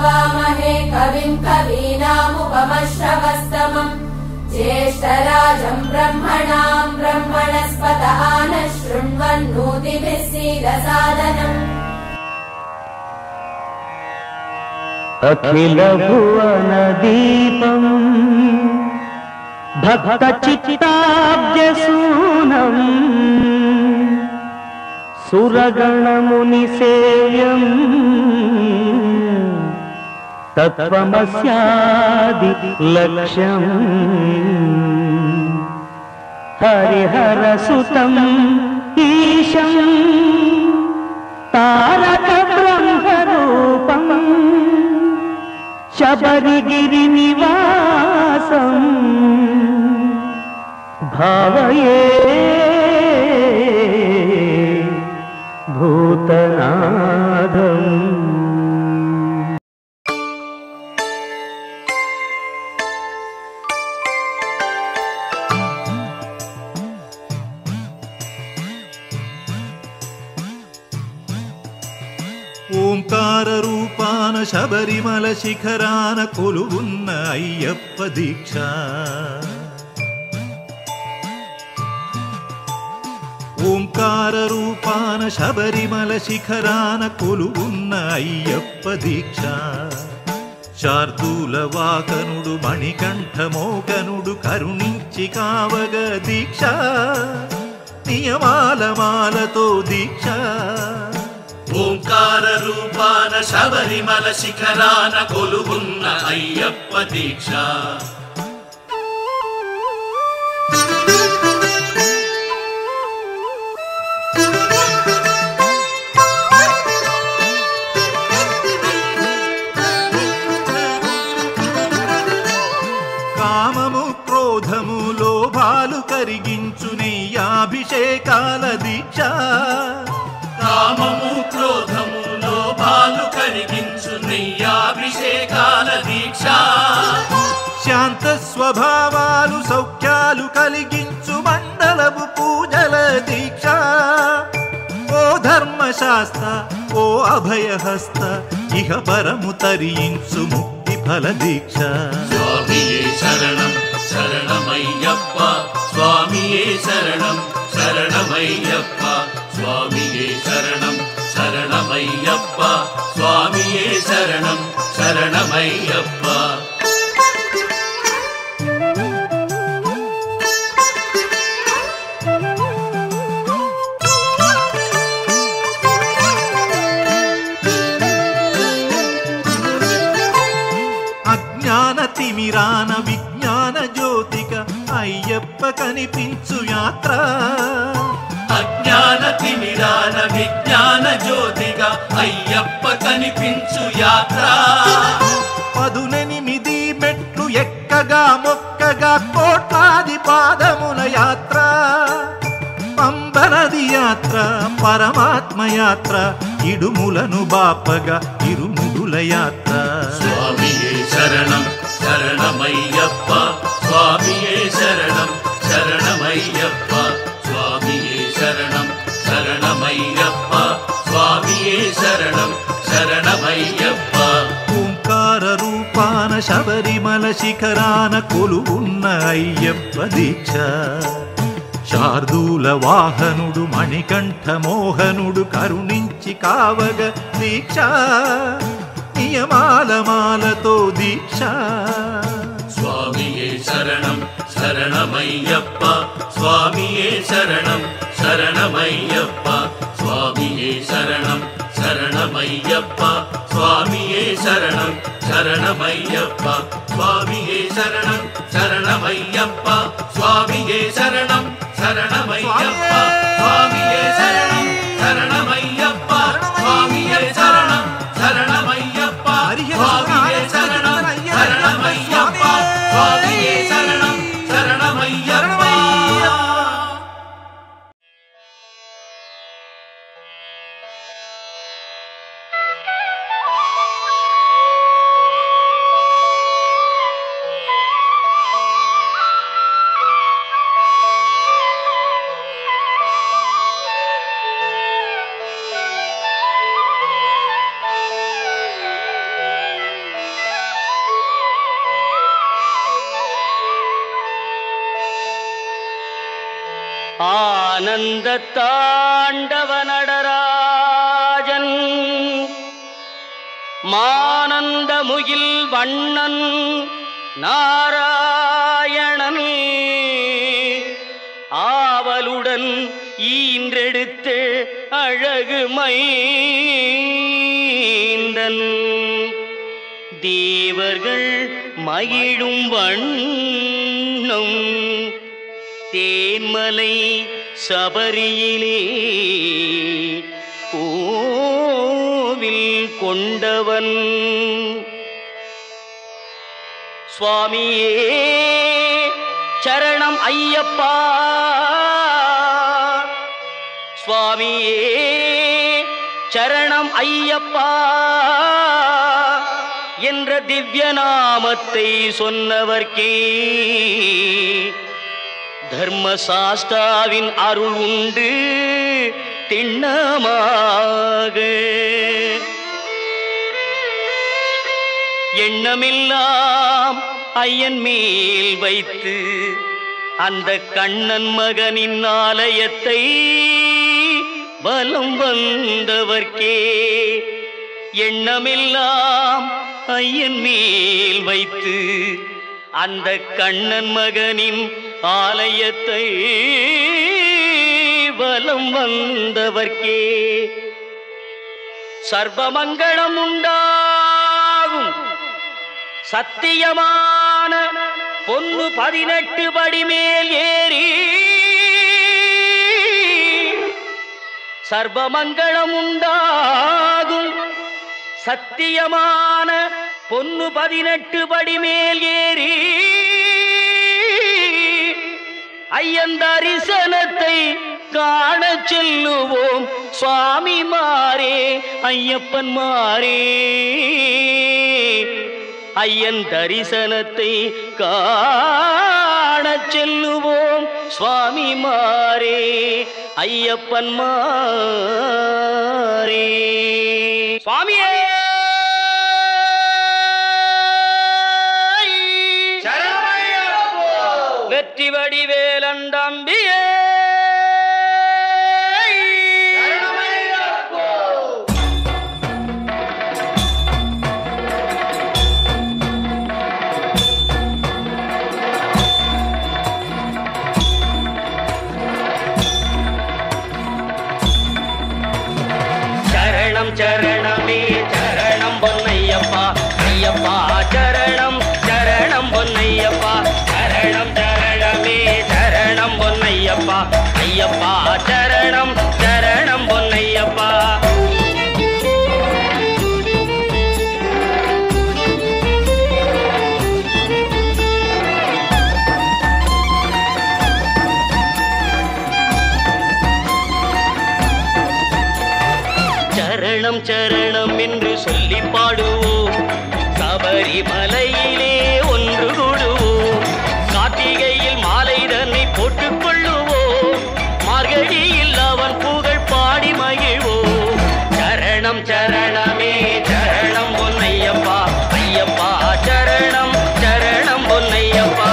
भावामहे कविं कवीनामुपमश्रवस्तमम् ज्येष्ठराजम् ब्रह्मणाम् ब्रह्मणस्पत नः शृण्वन्नोतिभिः सीदसादनम्। अखिल भुवन दीपम् भक्त चित्ताब्ज सूनम् सुरगण मुनि सेव्यम् तत्त्वमस्यादि लक्ष्यम्। हरिहर सुतम् ईशम् तारक ब्रह्म रूपम् शबरिगिरि निवासम् भावये भूतनाथम्। ఓంకార రూపాన శబరిమల శిఖరాన కొలువున్న అయ్యప్ప దీక్ష ఓంకార రూపాన శబరిమల శిఖరాన కొలువున్న అయ్యప్ప దీక్ష శార్దూల వాకనుడు మణికంఠ మోకనుడు కరుణించి కావగ దీక్ష నియమాల మాలతో దీక్ష ఓంకార రూపాన శబరిమల శిఖరాన కొలువున్న అయ్యప్ప దీక్ష కామము క్రోధము లోభాలు కరిగించు నెయ్యాభిషేకాల దీక్ష కామము క్రోధము లోభాలు కరిగించు నెయ్యాభిషేకాల దీక్ష శాంత స్వభావాలు సౌఖ్యాలు కలిగించు మండలము పూజల దీక్ష ఓ ధర్మశాస్త్ర ఓ అభయహస్త ఇహ పరము తరించు ముక్తి ఫల దీక్ష స్వామియే శరణం శరణమయ్యప్ప స్వామియే శరణం శరణమయ్యప్ప స్వామియే శరణం శరణమయ్యప్ప స్వామియే శరణం శరణమయ్యప్ప అజ్ఞాన తిమిరాన విజ్ఞాన జ్యోతిక అయ్యప్ప కనిపించు యాత్ర అజ్ఞాన తిమిరాన విజ్ఞాన జ్యోతిగా అయ్యప్ప కనిపించు యాత్ర 18 మెట్లు ఎక్కగా మొక్కగా కోట్లాది పాదముల యాత్ర పంబనది యాత్ర పరమాత్మ యాత్ర ఇడుములను బాపగా ఇరుముడుల యాత్ర స్వామియే శరణం శరణమయ్యప్ప స్వామియే శరణం శరణమయ్యప్ప స్వామియే శరణం శరణమయ్యప్ప స్వామియే శరణం శరణమయ్యప్ప ఓంకార రూపాన శబరిమల శిఖరాన కొలువున్న అయ్యప్ప దీక్ష శార్దూల వాహనుడు మణికంఠ మోహనుడు కరుణించి కావగ దీక్ష నియమాల మాలతో దీక్ష స్వామియే శరణం శరణమయ్యప్ప స్వామియే శరణం శరణమయ్యప్ప స్వామియే శరణం శరణమయ్యప్ప స్వామియే శరణం శరణమయ్యప్ప స్వామియే శరణం శరణమయ్యప్ప స్వామియే శరణం శరణమయ్యప్ప స్వామియే శరణం శరణమయ్యప్ప స్వామియే శరణం శరణమయ్యప్ప స్వామియే శరణం శరణమయ్యప్ప స్వామియే శరణం శరణమయ్యప్ప ஆனந்த தாண்டவ நடராஜன் மானந்த முகில் வண்ணன் நாராயணன் ஆவலுடன் ஈன்றெடுத்த அழகு மைந்தன் தேவர்கள் மகிழும் வண்ணம் தேன்மலை சபரியிலே கோவில் கொண்டவன் சுவாமியே சரணம் ஐயப்பா சுவாமியே சரணம் ஐயப்பா என்ற திவ்ய நாமத்தை சொன்னவர்க்கே தர்மசாஸ்தாவின் அருள் உண்டு திண்ணமாக எண்ணமெல்லாம் ஐயன் மேல் வைத்து அந்த கண்ணன் மகனின் ஆலயத்தை வலம் வந்தவர்க்கே எண்ணமெல்லாம் ஐயன் மேல் வைத்து அந்த கண்ணன் மகனின் ஆலயத்தை வலம் வந்தவர்க்கே சர்வமங்களம் உண்டாகும் சத்தியமான பொன்னு 18 படி மேல் ஏறி சர்வமங்களம் உண்டாகும் சத்தியமான பொன்னு 18 படி மேல் ஏறி ஐயன் தரிசனத்தை காண செல்லுவோம் சுவாமி மாறே ஐயப்பன் மாறே ஐயன் தரிசனத்தை காண செல்லுவோம் சுவாமி மாறே ஐயப்பன் மாறே சுவாமியே வெற்றி வடிவேலண்டம்பியே சரணம் சரணமே சரணம் பொன்னையப்பா ஐயப்பா சரணம் சரணம் பொன்னையப்பா சரணம் சரணமே சரணம் பொன்னையப்பா ஐயப்பா சரணம் சரணம் பொன்னையப்பா சரணம் சரணம் என்று சொல்லி பாடுவோம் சபரிமலையிலே ஒன்று கூடுவோம் கார்த்திகையில் மாலை தன்னை போட்டுக் கொள்ளுவோம் மார்கழியில் அவன் புகழ் பாடி மகிழ்வோம் சரணம் சரணமே சரணம் பொன்னையப்பா ஐயப்பா சரணம் சரணம் பொன்னையப்பா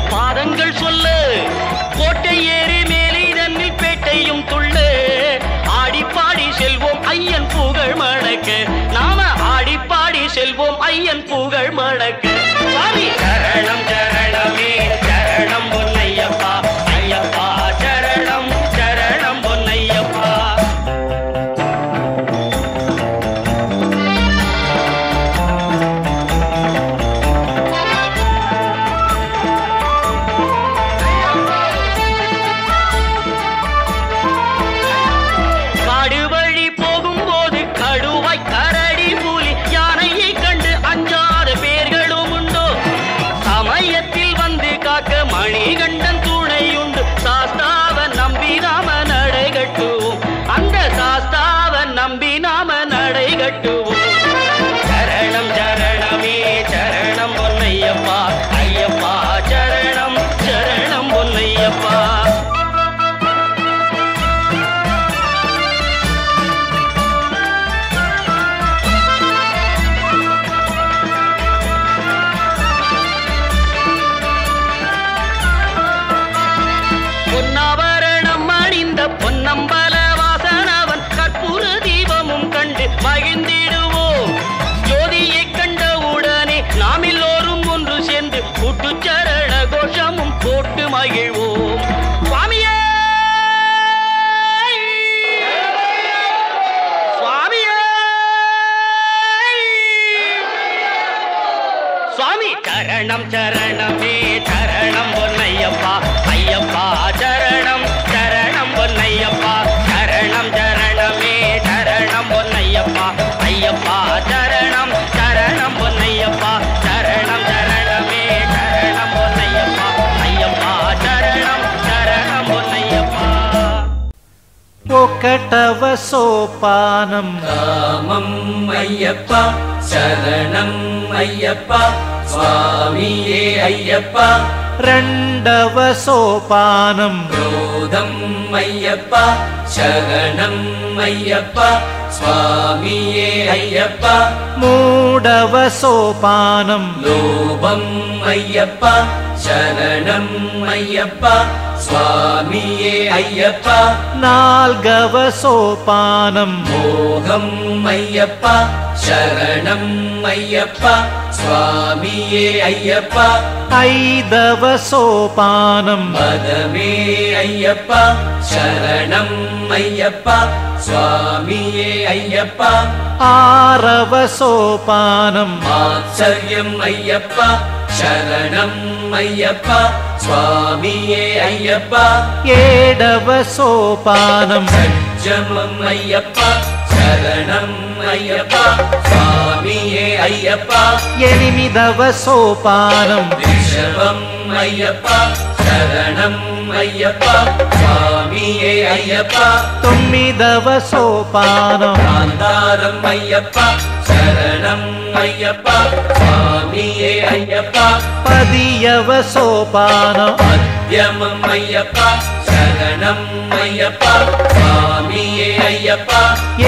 பாதங்கள் சொல்ல கோட்டை ஏறி மேலே தன்னில் பேட்டையும் துள்ள ஆடிப்பாடி செல்வோம் ஐயன் புகழ் மணக்க நாம ஆடிப்பாடி செல்வோம் ஐயன் புகழ் மணக்க சுவாமி சரணம் சரணமே சரணம் பொன்னையப்பா ஐயப்பா சரணம் சரணம் பொன்னையப்பா மணிகண்டன் துணையுண்டு சாஸ்தாவன் நம்பி நாம நடை கட்டுவோம் அந்த சாஸ்தாவன் நம்பி நாம நடை கட்டுவோம் சரணம் சரணமே சரணம் பொன்னையப்பா கூட்டுச்சரண கோஷமும் போட்டு மகிழ்வோம். சுவாமியே சுவாமியே சுவாமி சரணம் சரணமே சரணம் பொன்னையப்பா ஐயப்பா சரணம் சரணம் பொன்னையப்பா சரணம் சரணமே சரணம் பொன்னையப்பா ஐயப்பா சரணம் சரணம் பொன்னையப்பா சரணம் சரணமே சரணம் பொன்னையப்பா ஐயப்பா சரணம் சரணம் பொன்னையப்பா. ఒకటవ సోపానం ராமம் ஐயப்பா சரணம் ஐயப்பா சுவாமியே ஐயப்பா. రెండవ సోపానం ரோதம் ஐயப்பா சரணம் ஐயப்பா சுவாமியே ஐயப்பா. మూడవ సోపానం லோபம் ஐயப்பா சரணம் ஐயப்பா சுவாமியே ஐயப்பா. నాల్గవ సోపానం மோகம் ஐயப்பா சரணம் ஐயப்பா சுவாமியே ஐயப்பா. ఐదవ సోపానం மதமே ஐயப்பா சரணம் ஐயப்பா சுவாமியே ஐயப்பா. ఆరవ సోపానం ஆச்சரியம் ஐயப்பா சரணம் ஐயப்பா சுவாமியே ஐயப்பா. ఏడవ సోపానం சஜ்ஜமம் ஐயப்பா சரணம் ஐயப்பா சுவாமியே ஐயப்பா. ఎనిమిదవ సోపానం ரிஷபம் ஐயப்பா சரணம் ஐயப்பா சுவாமியே ஐயப்பா. తొమ్మిదవ సోపానం காந்தாரம் ஐயப்பா சரணம் ஐயப்பா சுவாமியே ஐயப்பா. పదియవ సోపానం மத்தியமம் ஐயப்பா சரணம் ஐயப்பா சுவாமியே ஐயப்பா.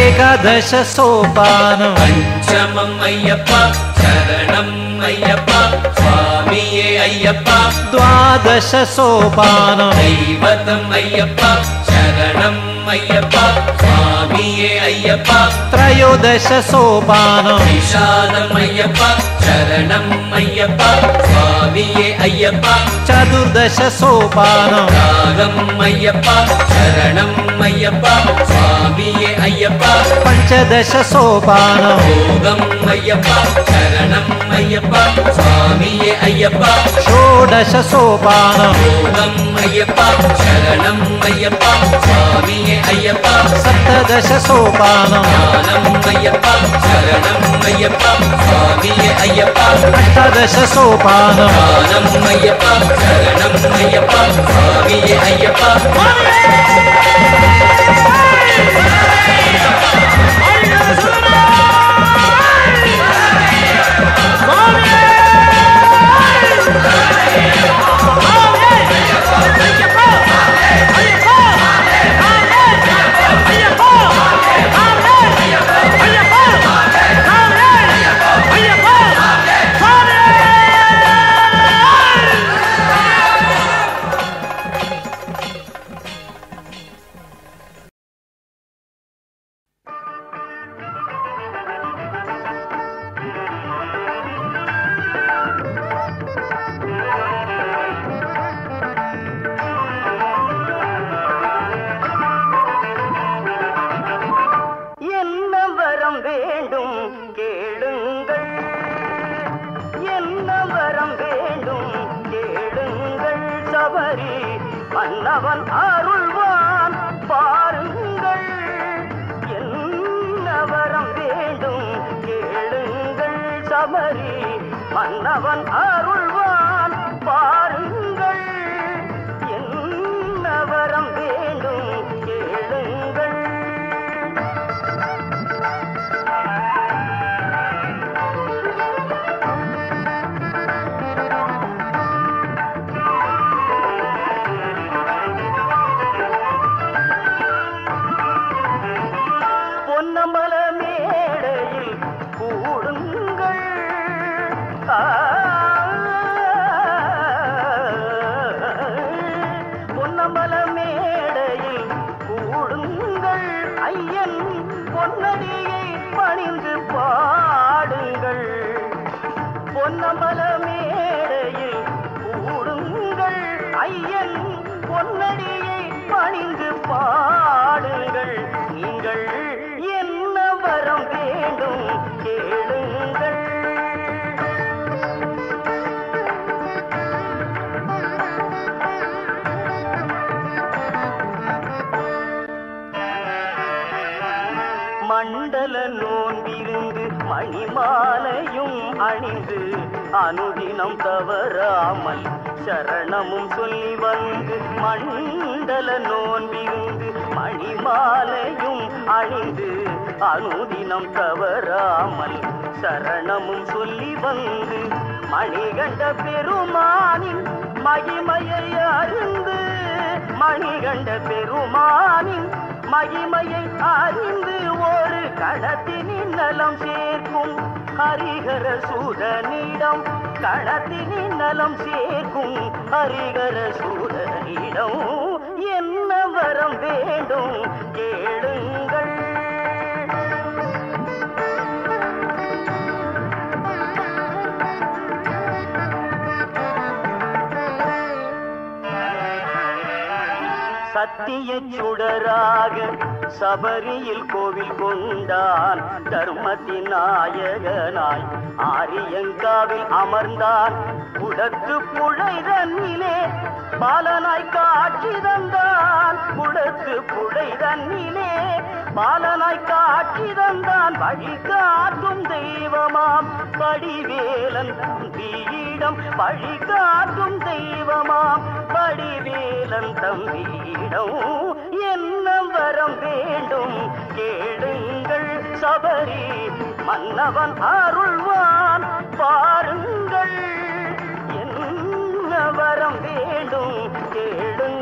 ఏకాదశ సోపానం பஞ்சமம் ஐயப்பா சரணம் ஐயப்பா சுவாமியே ஐயப்பா. ద్వాదశ సోపానం தெய்வதம் ஐயப்பா சரணம் ஐயப்பா சுவாமியே ஐயப்பா. త్రయోదశ సోపానం விஷாதம் ஐயப்பா சரணம் ஐயப்பா சுவாமியே ஐயப்பா. చతుర్దశ సోపానం ராகம் ஐயப்பா சரணம் ஐயப்பா சுவாமியே ஐயப்பா. పంచదశ సోపానం யோகம் ஐயப்பா சரணம் ஐயப்பா சுவாமியே ஐயப்பா. షోడశ సోపానం யோகம் ஐயப்பா சரணம் ஐயப்பா சுவாமியே ஐயப்பா. సప్తదశ సోపానం ஞானம் ஐயப்பா சரணம் ஐயப்பா சுவாமியே ஐயப்பா. అష్టాదశ సోపానం ஞானம் ஐயப்பா சரணம் ஐயப்பா சுவாமியே ஐயப்பா. மன்னவன் அருள்வான் பாருங்கள், என்ன வரம் வேண்டும் கேளுங்கள் சபரி. மன்னவன் அருள்வான் பாருங்கள், என்ன வரம் வேண்டும் கேளுங்கள். பொன்னம்பல மேடையில் கூடுங்கள், ஐயன் பொன்னடியை பணிந்து பாடுங்கள். நீங்கள் என்ன வரம் வேண்டும் கேளுங்கள். மண்டல நோன்பிருந்து மணிமாலையும் அணிந்து அனுதினம் தவறாமல் சரணமும் சொல்லி வந்து மண்டல நோன்பிருந்து மணிமாலையும் அணிந்து அனுதினம் தவறாமல் சரணமும் சொல்லி வந்து மணிகண்ட பெருமானின் மகிமையை அறிந்து மணிகண்ட பெருமானின் மகிமையை அறிந்து ஒரு கணத்தினின் நலம் சேர்க்கும் ஹரிஹர சூதனிடம் கணத்தினின் நலம் சேர்க்கும் ஹரிஹர சூதனிடம் என்ன வரம் வேண்டும் கேளுங்கள். சத்திய சுடராக சபரியில் கோவில் கொண்டான். தர்மத்தின் நாயகனாய் ஆரியங்காவில் அமர்ந்தான். குடத்து புழை தன்னிலே பாலனாய் காட்சி தந்தான். குடத்து புழை தன்னிலே பாலனாய் காட்சி தந்தான். வழி காட்டும் தெய்வமாம் வடிவேலன் தம்பியிடம் வழி காட்டும் தெய்வமாம் வடிவேலன் தம்பியிடம் என்ன வரம் வேண்டும் கேளுங்கள். சபரி மன்னவன் அருள்வான் பாருங்கள். என்ன வரம் வேண்டும் கேளுங்கள்.